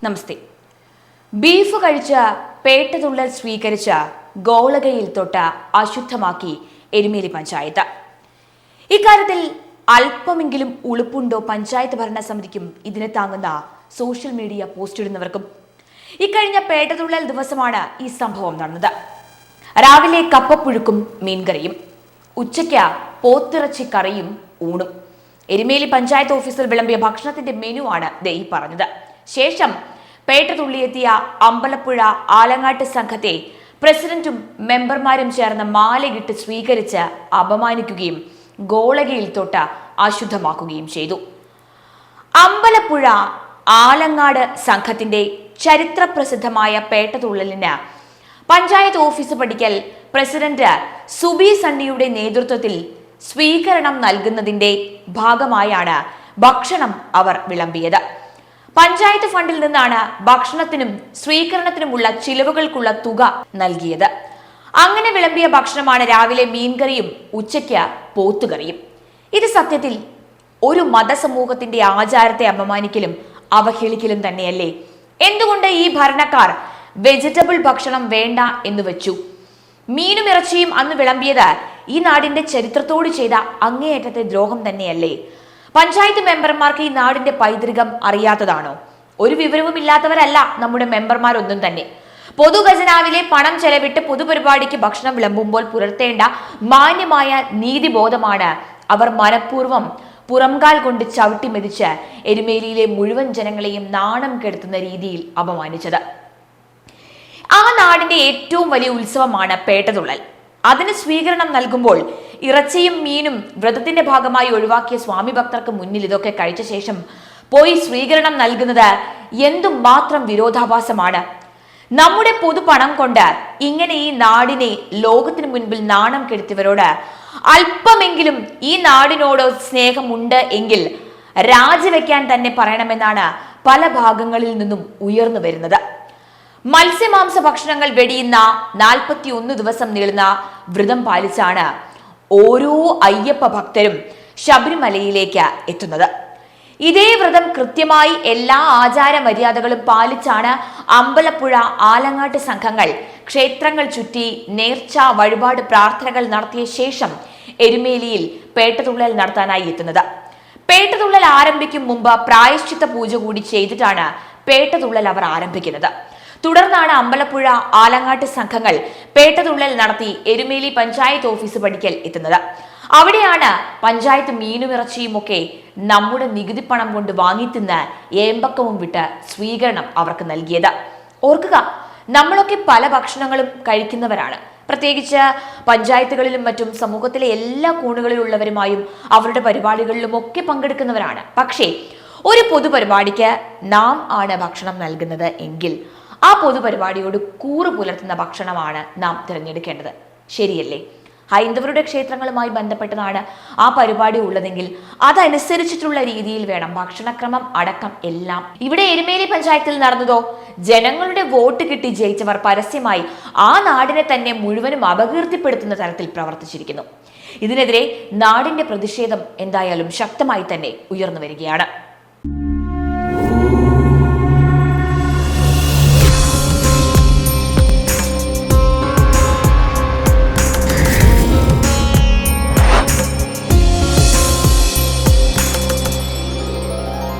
നമസ്തേ. Beef കഴിച്ച പേട്ടതുള്ളൽ സ്വീകരിച്ച ഗോളകയിൽ തൊട്ട് അശുദ്ധമാക്കി എരുമേലി പഞ്ചായത്ത്. ഇക്കാര്യത്തിൽ അല്പമെങ്കിലും ഉളുപ്പുണ്ടോ പഞ്ചായത്ത് ഭരണസമിതിക്കും ഇതിനെ താങ്ങുന്ന സോഷ്യൽ മീഡിയ പോസ്റ്റ് ഇടുന്നവർക്കും? ഇക്കഴിഞ്ഞ പേട്ടതുള്ളൽ ദിവസമാണ് ഈ സംഭവം നടന്നത്. രാവിലെ കപ്പപ്പുഴുക്കും മീൻകറിയും, ഉച്ചയ്ക്ക് പോത്തിറച്ചി കറിയും ഊണും. എരുമേലി പഞ്ചായത്ത് ഓഫീസിൽ വിളമ്പിയ ഭക്ഷണത്തിന്റെ മെനു ആണ് ഈ പറഞ്ഞത്. ശേഷം പേട്ടതുള്ളിയെത്തിയ അമ്പലപ്പുഴ ആലങ്ങാട്ട് സംഘത്തെ പ്രസിഡന്റും മെമ്പർമാരും ചേർന്ന് മാലയിട്ട് സ്വീകരിച്ച് അപമാനിക്കുകയും ഗോളകയിൽ തൊട്ട് അശുദ്ധമാക്കുകയും ചെയ്തു. അമ്പലപ്പുഴ ആലങ്ങാട് സംഘത്തിന്റെ ചരിത്രപ്രസിദ്ധമായ പേട്ടതുള്ളലിന് പഞ്ചായത്ത് ഓഫീസ് പടിക്കൽ പ്രസിഡന്റ് സുബി സണ്ണിയുടെ നേതൃത്വത്തിൽ സ്വീകരണം നൽകുന്നതിന്റെ ഭാഗമായാണ് ഭക്ഷണം അവർ വിളമ്പിയത്. പഞ്ചായത്ത് ഫണ്ടിൽ നിന്നാണ് ഭക്ഷണത്തിനും സ്വീകരണത്തിനുമുള്ള ചിലവുകൾക്കുള്ള തുക നൽകിയത്. അങ്ങനെ വിളമ്പിയ ഭക്ഷണമാണ് രാവിലെ മീൻകറിയും ഉച്ചയ്ക്ക് പോത്തുകറിയും. ഇത് സത്യത്തിൽ ഒരു മതസമൂഹത്തിന്റെ ആചാരത്തെ അപമാനിക്കലും അവഹേളിക്കലും തന്നെയല്ലേ? എന്തുകൊണ്ട് ഈ ഭരണക്കാർ വെജിറ്റബിൾ ഭക്ഷണം വേണ്ട എന്ന് വെച്ചു? മീനും ഇറച്ചിയും അന്ന് വിളമ്പിയത് ഈ നാടിന്റെ ചരിത്രത്തോട് ചെയ്ത അങ്ങേയറ്റത്തെ ദ്രോഹം തന്നെയല്ലേ? പഞ്ചായത്ത് മെമ്പർമാർക്ക് ഈ നാടിന്റെ പൈതൃകം അറിയാത്തതാണോ? ഒരു വിവരവും ഇല്ലാത്തവരല്ല നമ്മുടെ മെമ്പർമാരൊന്നും തന്നെ. പൊതുഖജനാവിലെ പണം ചെലവിട്ട് പൊതുപരിപാടിക്ക് ഭക്ഷണം വിളമ്പുമ്പോൾ പുലർത്തേണ്ട മാന്യമായ നീതിബോധമാണ് അവർ മനഃപൂർവ്വം പുറംകാൽ കൊണ്ട് ചവിട്ടി മെതിച്ച് എരുമേലിയിലെ മുഴുവൻ ജനങ്ങളെയും നാണം കെടുത്തുന്ന രീതിയിൽ അപമാനിച്ചത്. ആ നാടിന്റെ ഏറ്റവും വലിയ ഉത്സവമാണ് പേട്ടതുള്ളൽ. അതിന് സ്വീകരണം നൽകുമ്പോൾ ഇറച്ചിയും മീനും വ്രതത്തിന്റെ ഭാഗമായി ഒഴിവാക്കിയ സ്വാമി ഭക്തർക്ക് മുന്നിൽ ഇതൊക്കെ കഴിച്ച ശേഷം പോയി സ്വീകരണം നൽകുന്നത് എന്തുമാത്രം വിരോധാഭാസമാണ്! നമ്മുടെ പൊതുപണം കൊണ്ട് ഇങ്ങനെ ഈ നാടിനെ ലോകത്തിന് മുൻപിൽ നാണം കെടുത്തിയവരോട് അല്പമെങ്കിലും ഈ നാടിനോട് സ്നേഹമുണ്ട് എങ്കിൽ രാജിവെക്കാൻ തന്നെ പറയണമെന്നാണ് പല ഭാഗങ്ങളിൽ നിന്നും ഉയർന്നു വരുന്നത്. മത്സ്യമാംസ ഭക്ഷണങ്ങൾ വെടിയുന്ന 41 ദിവസം നീളുന്ന വ്രതം പാലിച്ചാണ് ഓരോ അയ്യപ്പ ഭക്തരും ശബരിമലയിലേക്ക് എത്തുന്നത്. ഇതേ വ്രതം കൃത്യമായി എല്ലാ ആചാര മര്യാദകളും പാലിച്ചാണ് അമ്പലപ്പുഴ ആലങ്ങാട്ട് സംഘങ്ങൾ ക്ഷേത്രങ്ങൾ ചുറ്റി നേർച്ച വഴിപാട് പ്രാർത്ഥനകൾ നടത്തിയ ശേഷം എരുമേലിയിൽ പേട്ടതുള്ളൽ നടത്താനായി എത്തുന്നത്. പേട്ടതുള്ളൽ ആരംഭിക്കും മുമ്പ് പ്രായശ്ചിത്ത പൂജ കൂടി ചെയ്തിട്ടാണ് പേട്ടതുള്ളൽ അവർ ആരംഭിക്കുന്നത്. തുടർന്നാണ് അമ്പലപ്പുഴ ആലങ്ങാട്ട് സംഘങ്ങൾ പേട്ടതുള്ളൽ നടത്തി എരുമേലി പഞ്ചായത്ത് ഓഫീസ് പടിക്കൽ എത്തുന്നത്. അവിടെയാണ് പഞ്ചായത്ത് മീനും ഇറച്ചിയും ഒക്കെ നമ്മുടെ നികുതി പണം കൊണ്ട് വാങ്ങിത്തിന്ന് ഏമ്പക്കവും വിട്ട് സ്വീകരണം അവർക്ക് നൽകിയത്. ഓർക്കുക, നമ്മളൊക്കെ പല ഭക്ഷണങ്ങളും കഴിക്കുന്നവരാണ്. പ്രത്യേകിച്ച് പഞ്ചായത്തുകളിലും മറ്റും സമൂഹത്തിലെ എല്ലാ കോണുകളിലുള്ളവരുമായും അവരുടെ പരിപാടികളിലും ഒക്കെ പങ്കെടുക്കുന്നവരാണ്. പക്ഷേ ഒരു പൊതുപരിപാടിക്ക് നാം ആണ് ഭക്ഷണം നൽകുന്നത് എങ്കിൽ ആ പൊതുപരിപാടിയോട് കൂറ് പുലർത്തുന്ന ഭക്ഷണമാണ് നാം തിരഞ്ഞെടുക്കേണ്ടത്. ശരിയല്ലേ? ഹൈന്ദവരുടെ ക്ഷേത്രങ്ങളുമായി ബന്ധപ്പെട്ടതാണ് ആ പരിപാടി ഉള്ളതെങ്കിൽ അതനുസരിച്ചിട്ടുള്ള രീതിയിൽ വേണം ഭക്ഷണക്രമം അടക്കം എല്ലാം. ഇവിടെ എരുമേലി പഞ്ചായത്തിൽ നടന്നതോ ജനങ്ങളുടെ വോട്ട് കിട്ടി ജയിച്ചവർ പരസ്യമായി ആ നാടിനെ തന്നെ മുഴുവനും അപകീർത്തിപ്പെടുത്തുന്ന തരത്തിൽ പ്രവർത്തിച്ചിരിക്കുന്നു. ഇതിനെതിരെ നാടിന്റെ പ്രതിഷേധം എന്തായാലും ശക്തമായി തന്നെ ഉയർന്നു വരികയാണ്.